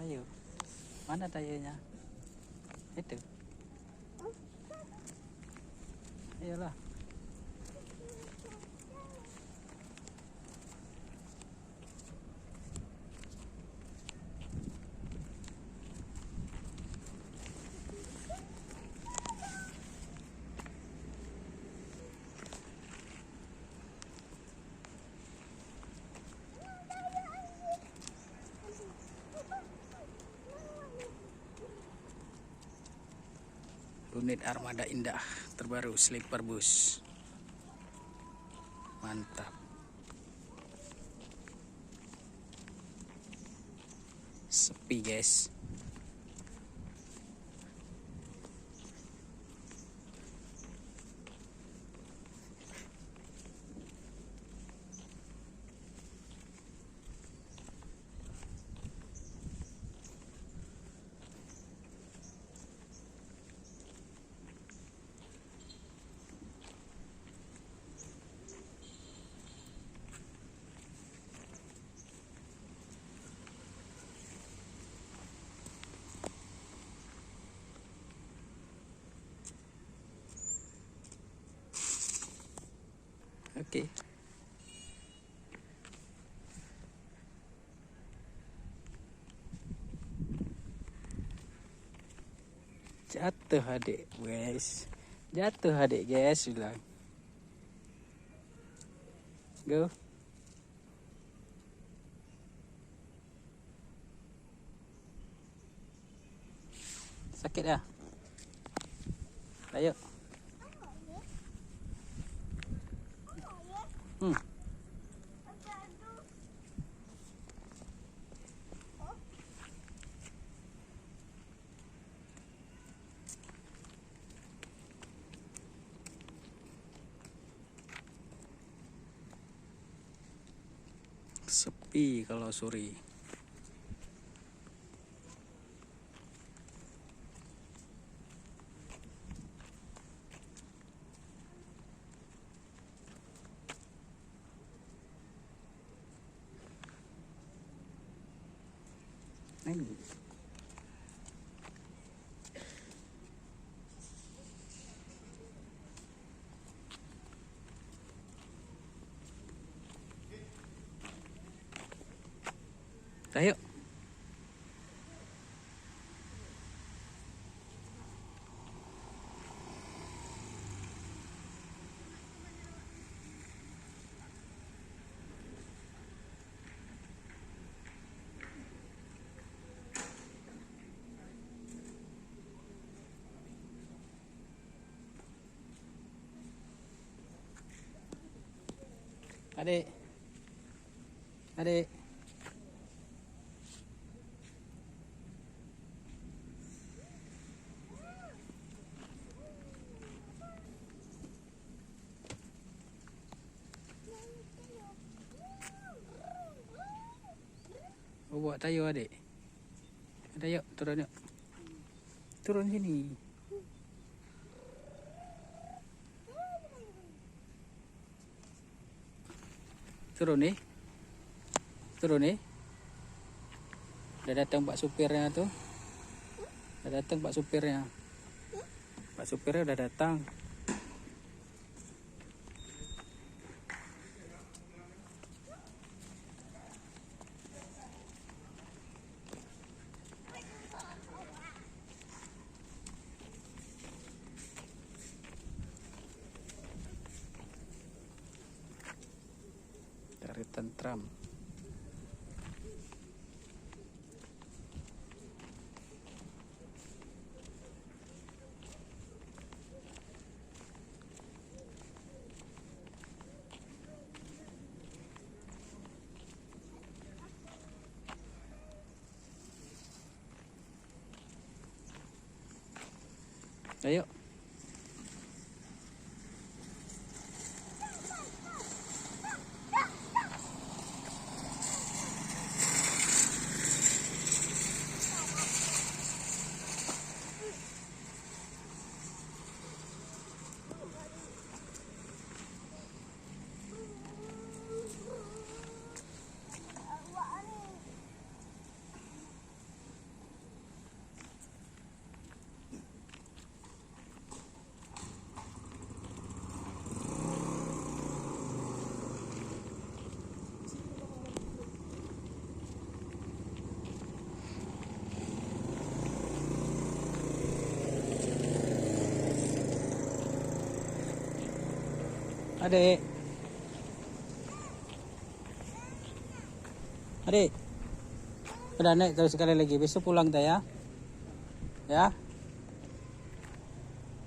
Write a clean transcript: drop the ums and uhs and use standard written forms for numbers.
Tayo. Mana tayonya? Itu. Ayolah. Unit armada indah terbaru sleeper bus. Mantap. Sepi guys. Oke. Jatuh adik guys. Jatuh adik guys bilang. Go. Sakit dah. Ayo. Sepi kalau sore. Ayo. Adik. Adik. Oh, buat tayo adik. Ada yuk, turun yuk. Turun sini. Turun nih. Turun nih. Udah datang pak supirnya tuh. Udah datang pak supirnya. Pak supirnya udah datang. Dari tentram. Ayo. Adik. Adik. Udah naik terus sekali lagi. Besok pulang kita ya. Ya.